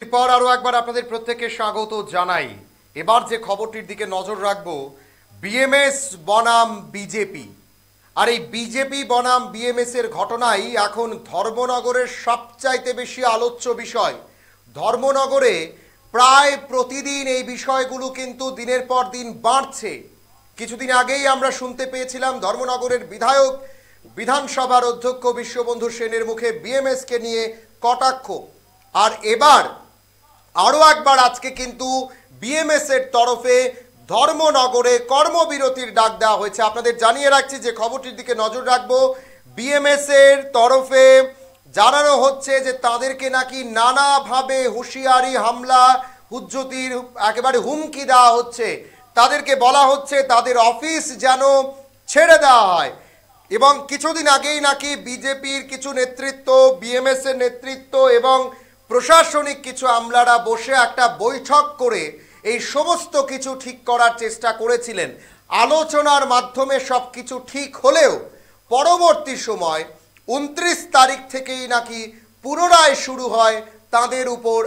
এরপর আরো একবার আপনাদের প্রত্যেককে স্বাগত জানাই। এবার যে খবরটির দিকে নজর রাখবো, বিএমএস বনাম বিজেপি। আর এই বিজেপি বনাম বিএমএস এর ঘটনাই এখন ধর্মনগরের সবচাইতে বেশি আলোচ্য বিষয়। ধর্মনগরে প্রায় প্রতিদিন এই বিষয়গুলো কিন্তু দিনের পর দিন বাড়ছে। কিছুদিন আগেই আমরা শুনতে পেয়েছিলাম ধর্মনগরের বিধায়ক বিধানসভার অধ্যক্ষ বিশ্ববন্ধু সেনের মুখে বিএমএস কে নিয়ে কটাক্ষ। আর এবার আরও একবার আজকে কিন্তু বিএমএস এর তরফে ধর্মনগরে কর্মবিরতির ডাক দেওয়া হয়েছে। আপনাদের জানিয়ে রাখছি যে খবরটির দিকে নজর রাখবো, বিএমএস এর তরফে জানানো হচ্ছে যে তাদেরকে নাকি নানাভাবে হুঁশিয়ারি, হামলা, হুজ্জতির একেবারে হুমকি দেওয়া হচ্ছে। তাদেরকে বলা হচ্ছে তাদের অফিস যেন ছেড়ে দেওয়া হয়। এবং কিছুদিন আগেই নাকি বিজেপির কিছু নেতৃত্ব, বিএমএস এর নেতৃত্ব এবং প্রশাসনিক কিছু আমলারা বসে একটা বৈঠক করে এই সমস্ত কিছু ঠিক করার চেষ্টা করেছিলেন। আলোচনার মাধ্যমে সব কিছু ঠিক হলেও পরবর্তী সময় 29 তারিখ থেকেই নাকি পুনরায় শুরু হয় তাদের উপর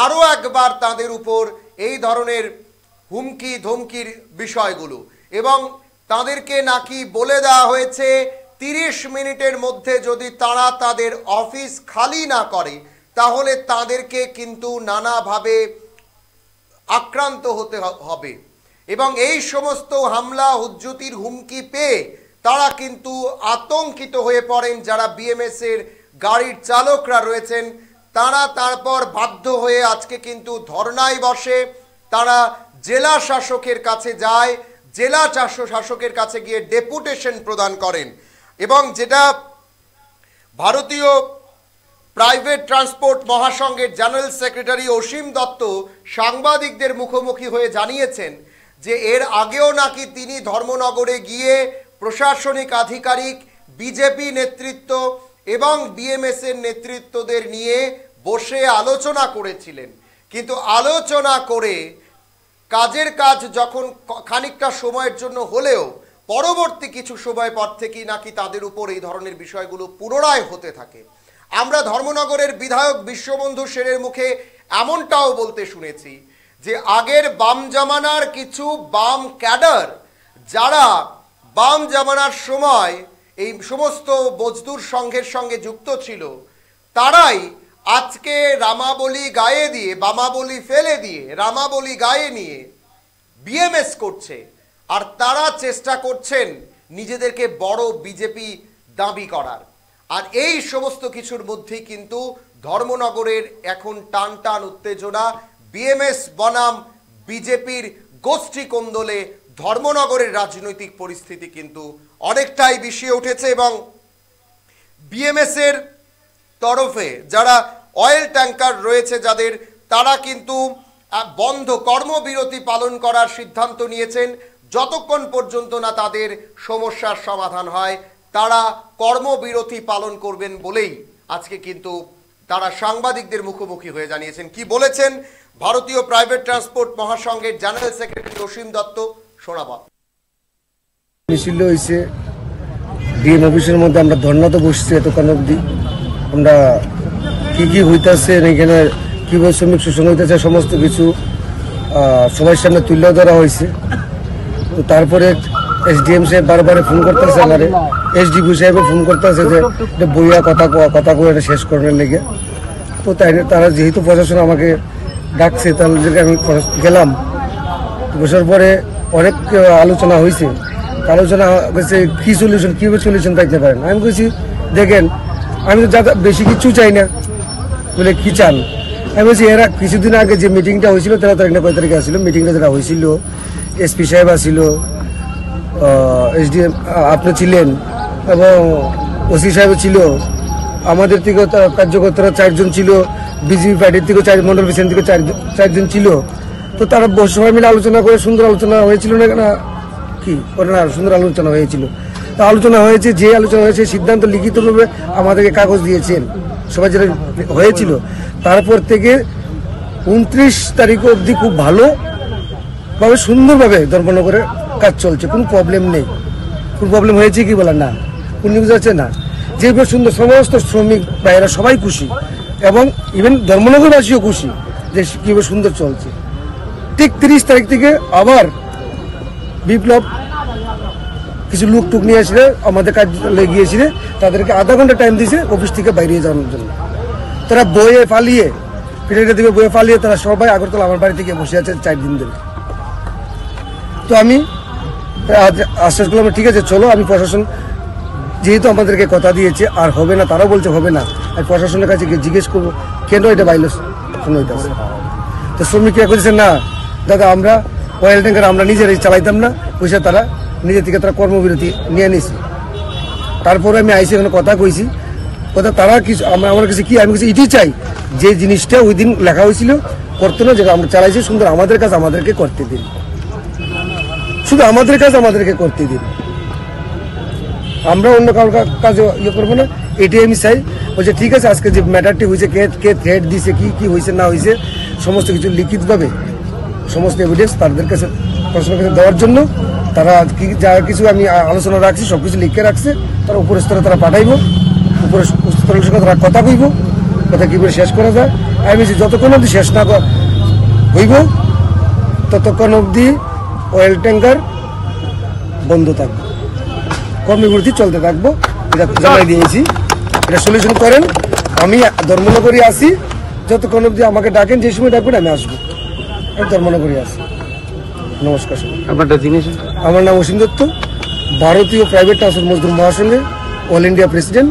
আরও একবার তাদের উপর এই ধরনের হুমকি ধমকির বিষয়গুলো। এবং তাদেরকে নাকি বলে দেওয়া হয়েছে 30 মিনিটের মধ্যে যদি তারা তাদের অফিস খালি না করে তাহলে তাদেরকে কিন্তু নানাভাবে আক্রান্ত হতে হবে। এবং এই সমস্ত হামলা হুজ্জতির হুমকি পেয়ে তারা কিন্তু আতঙ্কিত হয়ে পড়েন। যারা বিএমএস এর গাড়ির চালকরা রয়েছেন তারা তারপর বাধ্য হয়ে আজকে কিন্তু ধর্নায় বসে। তারা জেলা শাসকের কাছে যায়, জেলা শাসকের কাছে গিয়ে ডেপুটেশন প্রদান করেন। এবং যেটা ভারতীয় প্রাইভেট ট্রান্সপোর্ট মহাসংঘের জেনারেল সেক্রেটারি অসীম দত্ত সাংবাদিকদের মুখোমুখি হয়ে জানিয়েছেন যে এর আগেও নাকি তিনি ধর্মনগরে গিয়ে প্রশাসনিক আধিকারিক, বিজেপি নেতৃত্ব এবং বিএমএস এর নেতৃত্বদের নিয়ে বসে আলোচনা করেছিলেন। কিন্তু আলোচনা করে কাজের কাজ যখন খানিকটা সময়ের জন্য হলেও পরবর্তী কিছু সময় পর থেকেই নাকি তাদের উপর এই ধরনের বিষয়গুলো পুনরায় হতে থাকে। আমরা ধর্মনগরের বিধায়ক বিশ্ববন্ধু সেনের মুখে এমনটাও বলতে শুনেছি যে আগের বাম জামানার কিছু বাম ক্যাডার যারা বাম জামানার সময় এই সমস্ত মজদুর সংঘের সঙ্গে যুক্ত ছিল তারাই আজকে রামাবলী গায়ে দিয়ে, বামাবলী ফেলে দিয়ে রামাবলী গায়ে নিয়ে বিএমএস করছে। আর তারা চেষ্টা করছেন নিজেদেরকে বড় বিজেপি দাবি করার। আর এই সমস্ত কিছুর মধ্যেই কিন্তু ধর্মনগরের এখন টান টান উত্তেজনা। বিএমএস বনাম বিজেপির গোষ্ঠী কোন্দলে ধর্মনগরের রাজনৈতিক পরিস্থিতি কিন্তু অনেকটাই বিষিয়ে উঠেছে। এবং বিএমএস এর তরফে যারা অয়েল ট্যাঙ্কার রয়েছে যাদের, তারা কিন্তু বন্ধ কর্মবিরতি পালন করার সিদ্ধান্ত নিয়েছেন। যতক্ষণ পর্যন্ত না তাদের সমস্যার সমাধান হয় তারা কর্মবিরতি পালন করবেন বলেই আজকে কিন্তু তারা সাংবাদিকদের মুখোমুখি হয়ে জানিয়েছেন। কি বলেছেন ভারতীয় প্রাইভেট ট্রান্সপোর্ট মহাসংঘের জেনারেল সেক্রেটারি অসীম দত্ত, শোনাবা। মিছিল হয়েছে ডিএম অফিসের মধ্যে, আমরা ধর্না তো বসছি এতক্ষণ অবধি। আমরা কি হইতেছে এখানে, কীভাবে শ্রমিক শোষণ হইতেছে সমস্ত কিছু সবার সামনে তুলে ধরা হয়েছে। তো তারপরে এসডিএম সাহেব বারবার ফোন করতেছে, আমারে এসডিপি সাহেব ফোন করতেছে যে এটা বইয়া কথা কয়ে এটা শেষ করার লেগে। তো তারা যেহেতু প্রশাসন আমাকে ডাকছে তাহলে আমি গেলাম। বসার পরে অনেক আলোচনা হয়েছে। আলোচনা হয়েছে কী সলিউশন, কীভাবে সলিউশন থাকতে পারেন। আমি বলছি দেখেন আমি তো বেশি কিছু চাই না, বলে কি চান। আমি বলছি এরা কিছুদিন আগে যে মিটিংটা হয়েছিল তারা তারিখ না কয় তারিখে আসছিল, মিটিংটা যারা হয়েছিল এসপি সাহেব আসছিল, এসডিএম আপনি ছিলেন এবং ওসি সাহেব ছিল, আমাদের থেকেও কার্যকর্তারা 4 জন ছিল, বিজেপি পার্টির থেকেও মন্ডল বিসেন থেকে 4 জন ছিল। তো তারা সবাই মিলে আলোচনা করে সুন্দর আলোচনা হয়েছিল না কি সুন্দর আলোচনা হয়েছিল। তা আলোচনা হয়েছে, যে আলোচনা হয়েছে সিদ্ধান্ত লিখিতভাবে আমাদেরকে কাগজ দিয়েছেন সবাই যেটা হয়েছিল। তারপর থেকে 29 তারিখ অবধি খুব ভালোভাবে সুন্দরভাবে ধর্মনগরে কাজ চলছে, কোনো প্রবলেম নেই। কোনো প্রবলেম হয়েছে কি বলা না, কোনো নিউজ আছে না, যেভাবে সুন্দর সমস্ত শ্রমিক ভাইয়েরা সবাই খুশি। এবং ইভেন ধর্মনগরবাসীও খুশি যে কীভাবে সুন্দর চলছে। ঠিক 30 তারিখ থেকে আবার বিপ্লব কিছু লোক টুক নিয়ে এসে আমাদের কার্যালয়ে গিয়েছিল, তাদেরকে আধা ঘন্টা টাইম দিয়েছে অফিস থেকে বাইরে যাওয়ার জন্য। তারা বয়ে ফালিয়ে পিঠে দিকে বয়ে ফালিয়ে তারা সবাই আগরতলা আমার বাড়ি থেকে বসে আছে 4 দিন ধরে। তো আমি আশ্বাস করলাম ঠিক আছে চলো, আমি প্রশাসন যেহেতু আমাদেরকে কথা দিয়েছে আর হবে না, তারাও বলছে হবে না, আমি প্রশাসনের কাছে গিয়ে জিজ্ঞেস করবো কেন এটা ভাইলেশন হইতেছে। তো শ্রমিকরা করেছে না দাদা আমরা অয়েল ট্যাঙ্কার আমরা নিজেরাই চালাইতাম না, পয়সা তারা নিজের থেকে তারা কর্মবিরতি নিয়ে নিয়েছে। তারপরে আমি আইসি এখানে কথা কইছি, কথা তারা কিছু আমার কাছে কি আমি কিছু এটি চাই যে জিনিসটা ওই দিন লেখা হয়েছিল করতো না, যেটা আমরা চালাইছি সুন্দর আমাদের কাজ আমাদেরকে করতে দিন, শুধু আমাদের কাজ আমাদেরকে করতে দিন, আমরা অন্য কারোর কাজে ইয়ে করবো না, এটাই আমি চাই। বলছে ঠিক আছে আজকে যে ম্যাটারটি হয়েছে কে থ্রেট দিছে কি হয়েছে না হয়েছে সমস্ত কিছু লিখিতভাবে সমস্ত এভিডেন্স তাদের কাছে প্রশ্নের কাছে দেওয়ার জন্য তারা যা কিছু আমি আলোচনা রাখছি সব কিছু লিখে রাখছে, তারা উপর স্তরে তারা পাঠাইব, উপরে স্তরের সঙ্গে তারা কথা কইব, কথা কী করে শেষ করা যায়। আমি যতক্ষণ অবধি শেষ না হইব ততক্ষণ অবধি অয়েল ট্যাঙ্কার বন্ধ থাকবে, কর্মবিরতি চলতে থাকবো, এটা জানাই দিয়েছি। এটা সলিউশন করেন, আমি ধর্মনগরী আসি, যতক্ষণ অবধি আমাকে ডাকেন যে সময় ডাকবেন আমি আসবো, আমি ধর্মনগরী আসি। নমস্কার। আপনারটা জিনিস আমার নাম অসীম দত্ত, ভারতীয় প্রাইভেট ট্রান্সপোর্ট মজদুর মহাসংঘে অল ইন্ডিয়া প্রেসিডেন্ট।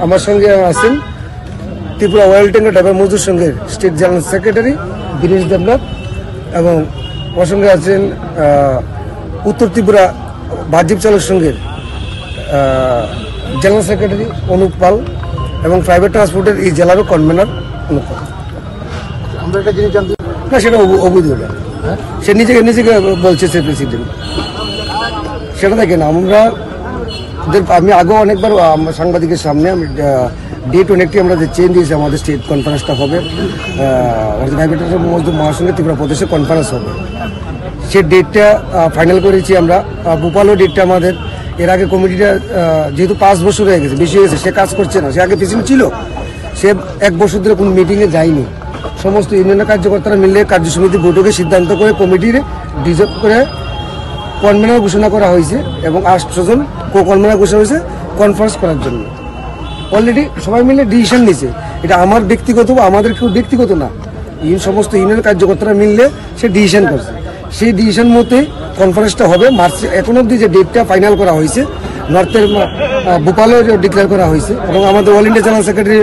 আমার সঙ্গে আছেন ত্রিপুরা অয়েল ট্যাঙ্কার ড্রাইভার মজদুর সংঘের state general secretary Dinesh Debnath, এবং আমার সঙ্গে আছেন উত্তর ত্রিপুরা বাহ্যিক চালক সংঘের জেনারেল সেক্রেটারি অনুপ পাল, এবং প্রাইভেট ট্রান্সপোর্টের এই জেলারও কনভেনার অনুপ পাল। আমরা একটা জিনিস জানতে না সেটা অবৈধ, সে নিজেকে বলছে সে প্রেসিডেন্ট, সেটা দেখেন আমরা আমি আগেও অনেকবার সাংবাদিকের সামনে আমি ডেট অনেকটি আমরা যে চেঞ্জ দিয়েছি, আমাদের স্টেট কনফারেন্সটা হবে মহাসংঘে ত্রিপুরা প্রদেশে কনফারেন্স হবে, সে ডেটটা ফাইনাল করেছি আমরা। ভোপালও ডেটটা আমাদের এর আগে কমিটিটা যেহেতু 5 বছর হয়ে গেছে, বেশি হয়ে গেছে, সে কাজ করছে না, সে আগে প্রেসিডেন্ট ছিল, সে 1 বছর ধরে কোনো মিটিংয়ে যায়নি। সমস্ত ইউনিয়নের কার্যকর্তারা মিলে কার্যসমিতি বৈঠকে সিদ্ধান্ত করে কমিটির ডিজার্ভ করে কনভেনার ঘোষণা করা হয়েছে, এবং 8 জন কনভেনার ঘোষণা হয়েছে কনফারেন্স করার জন্য। অলরেডি সবাই মিলে ডিসিশন নিয়েছে, এটা আমার ব্যক্তিগত বা আমাদের কেউ ব্যক্তিগত না, সমস্ত ইউনিয়নের কার্যকর্তারা মিললে সে ডিসিশন করছে, সেই ডিসিশন মতে কনফারেন্সটা হবে মার্চে। এখন অব্দি যে ডেটটা ফাইনাল করা হয়েছে নর্থের ভোপালেও ডিক্লেয়ার করা হয়েছে, এবং আমাদের all India general secretary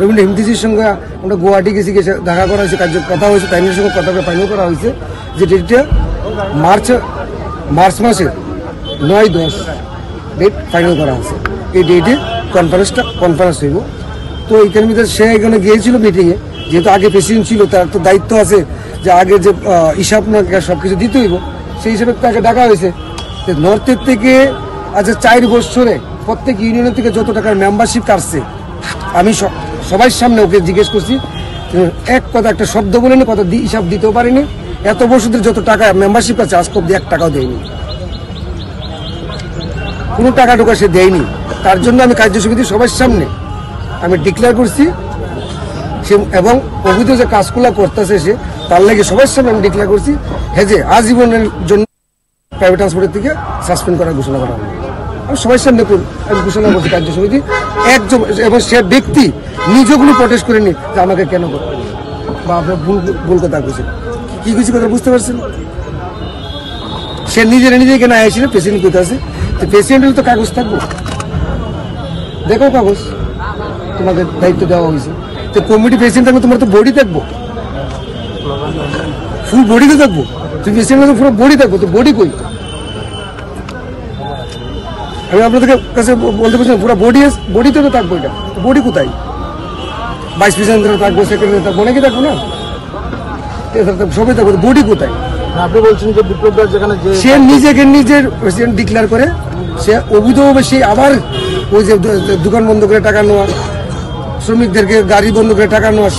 Rabindra হিমতিজির সঙ্গে আমরা গুয়াহাটি গেছি, দেখা করা হয়েছে, কথা হয়েছে, প্রাইমের সঙ্গে কথা ফাইনাল করা হয়েছে যে ডেটটা মার্চ মাসের 9-10 ডেট ফাইনাল করা হয়েছে। এই ডেটে কনফারেন্স হইব। তো এইখানে ভিতরে সে এখানে গিয়েছিল মিটিংয়ে, যেহেতু আগে প্রেসিডেন্ট ছিল তার তো দায়িত্ব আছে যে আগে যে হিসাব না সব কিছু দিতে হইব, সেই হিসাবে তাকে ডাকা হয়েছে। নর্থের থেকে আচ্ছা 4 বছরে প্রত্যেক ইউনিয়নের থেকে যত টাকার মেম্বারশিপ কাটছে, আমি সবার সামনে ওকে জিজ্ঞেস করছি, এক কথা একটা শব্দ বলেনি, কথা হিসাব দিতেও পারিনি, এত বছরদের যত টাকা মেম্বারশিপ আছে আজকে অব্দি 1 টাকাও দেয়নি, কোনো টাকা টোকা সে দেয়নি। তার জন্য আমি কার্যসমিতি সবার সামনে আমি ডিক্লেয়ার করছি, সে এবং অবৈধ যে কাজগুলো করতেছে সে তার লাগে সবার সামনে আমি ডিক্লেয়ার করছি যে আজীবনের জন্য প্রাইভেট ট্রান্সপোর্টের থেকে সাসপেন্ড করার ঘোষণা করা হবে। আমি সবার সামনে আমি ঘোষণা করছি কার্যসমিতি একজন, এবং সে ব্যক্তি নিজেগুলো প্রটেস্ট করেনি যে আমাকে কেন করবে বা আপনার ভুল কথা বলছেন, কি কিছু কথা বুঝতে পারছেন। সে নিজে কেন আসছিল প্রেসিডেন্ট কোথায় আছে, তো প্রেসিডেন্টের তো কাগজ থাকবো, দেখো কাগজ তোমাকে দায়িত্ব দেওয়া হয়েছে, তো কমিটি প্রেসিডেন্ট থাকবে, তোমার তো বডি থাকবো, ফুল বডিতে থাকবো, তুমি প্রেসিডেন্ট পুরো বডি থাকবো, তো বডি কই? আমি আপনাদের কাছে বলতে পারছি পুরো বডিতে তো থাকবো, এটা বডি কোথায়? ভাইস প্রেসিডেন্ট থাকবো, সেক্রেটারি থাকবো, নাকি থাকবো না, সবাই থাকবো, বডি কোথায়? আপনি বলছেন যে বিপ্লব যেখানে সে নিজের প্রেসিডেন্ট ডিক্লেয়ার করে, সে অবৈধভাবে সে আবার ওই যে দোকান বন্ধ করে টাকা নেওয়া, শ্রমিকদেরকে গাড়ি বন্ধ করে টাকা নেওয়া,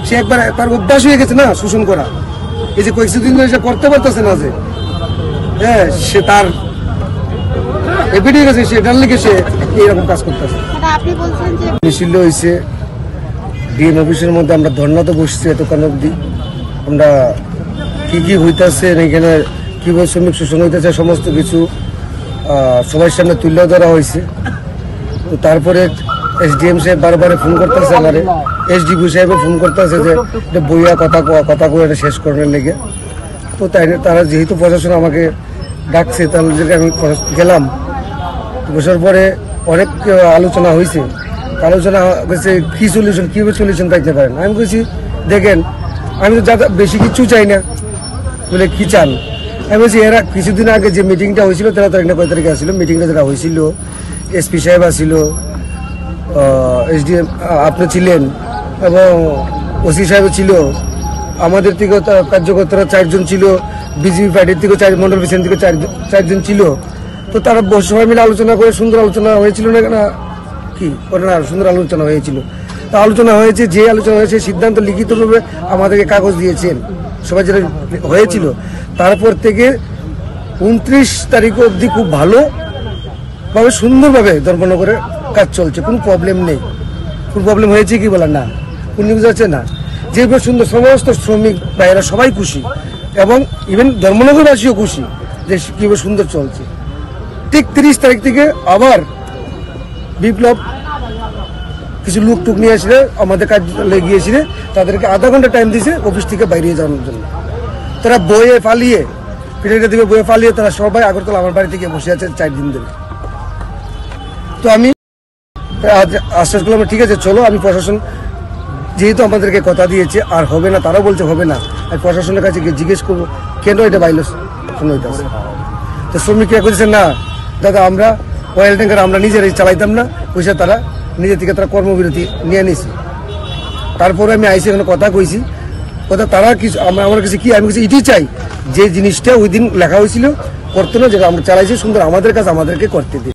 সে একবার তার অভ্যাস হয়ে গেছে না শোষণ করা, এই যে কয়েকদিন ধরে সে করতে পারতেছে না, যে হ্যাঁ সে তার এপিডে গেছে, সে এটার লেগে সে এইরকম কাজ করতেছে। আপনি বলছেন যে মিছিল হয়েছে ডিএম অফিসের মধ্যে আমরা ধর্নাতে বসছি এতক্ষণ অবধি। আমরা কি হইতেছে এখানে, কীভাবে শ্রমিক শোষণ হইতেছে সমস্ত কিছু সবার সামনে তুলে ধরা হয়েছে। তো তারপরে এসডিএম সাহেব বারবার ফোন করতেছে, আমারে এসডিপি সাহেব ফোন করতেছে যে এটা বইয়া কথা কয়ে এটা শেষ করার লেগে। তো তারা যেহেতু প্রশাসন আমাকে ডাকছে, তাহলে আমি গেলাম। বসার পরে অনেক আলোচনা হয়েছে। আলোচনা হয়েছে কী সলিউশন, কীভাবে সলিউশন পাইতে পারেন। আমি বলছি দেখেন, আমি তো যাতে বেশি কিছু চাই না। বলে কি চান? আমি বলছি এরা কিছুদিন আগে যে মিটিংটা হয়েছিল 13 তারিখ না কয় তারিখে আসছিল, মিটিংটা যেটা হয়েছিল, এসপি সাহেব আসছিল, এসডিএম আপনি ছিলেন এবং ওসি সাহেব ছিল, আমাদের থেকে কার্যকর্তারা 4 জন ছিল, বিজেপি পার্টির থেকে মন্ডল প্রেসিডেন্ট থেকে 4 জন ছিল। তো তারা সবাই মিলে আলোচনা করে সুন্দর আলোচনা হয়েছিল না কি না, সুন্দর আলোচনা হয়েছিল। তা আলোচনা হয়েছে, যে আলোচনা হয়েছে সিদ্ধান্ত লিখিতভাবে আমাদেরকে কাগজ দিয়েছেন সবাই যেটা হয়েছিল। তারপর থেকে 29 তারিখ অবধি খুব ভালোভাবে সুন্দরভাবে ধর্মনগরে কাজ চলছে, কোনো প্রবলেম নেই। কোনো প্রবলেম হয়েছে কি বলার না, কোন নিউজ আছে না, যেভাবে সুন্দর সমস্ত শ্রমিক ভাইয়েরা সবাই খুশি এবং ইভেন ধর্মনগরবাসীও খুশি যে কীভাবে সুন্দর চলছে। ঠিক 30 তারিখ থেকে আবার বিপ্লব কিছু লোক টুক নিয়ে আসলে আমাদের কার্যালয়ে গিয়েছিল, তাদেরকে আধা ঘন্টা টাইম দিয়েছে অফিস থেকে বাইরে যাওয়ার জন্য। তারা বইয়ে ফালিয়ে পিঠেটা দিকে বইয়ে ফালিয়ে তারা সবাই আগরতলা আমার বাড়ি থেকে বসে আছে 4 দিন ধরে। তো আমি আশ্বাস করলাম ঠিক আছে চলো, আমি প্রশাসন যেহেতু আমাদেরকে কথা দিয়েছে আর হবে না, তারাও বলছে হবে না, আমি প্রশাসনের কাছে গিয়ে জিজ্ঞেস করবো কেন এটা ভাইলেশন হইতেছে। তো শ্রমিকরা করেছে না দাদা, আমরা অয়েল ট্যাঙ্কার আমরা নিজেরাই চালাইতাম না, পয়সা তারা নিজের থেকে তারা কর্মবিরতি নিয়ে নিয়েছে। তারপরে আমি আইসি এখানে কথা কইছি, কথা তারা কিছু আমার কাছে কি, আমি কাছে এটাই চাই যে জিনিসটা ওই দিন লেখা হয়েছিল করতো না, যেটা আমরা চালাইছি সুন্দর আমাদের কাজ আমাদেরকে করতে দিই।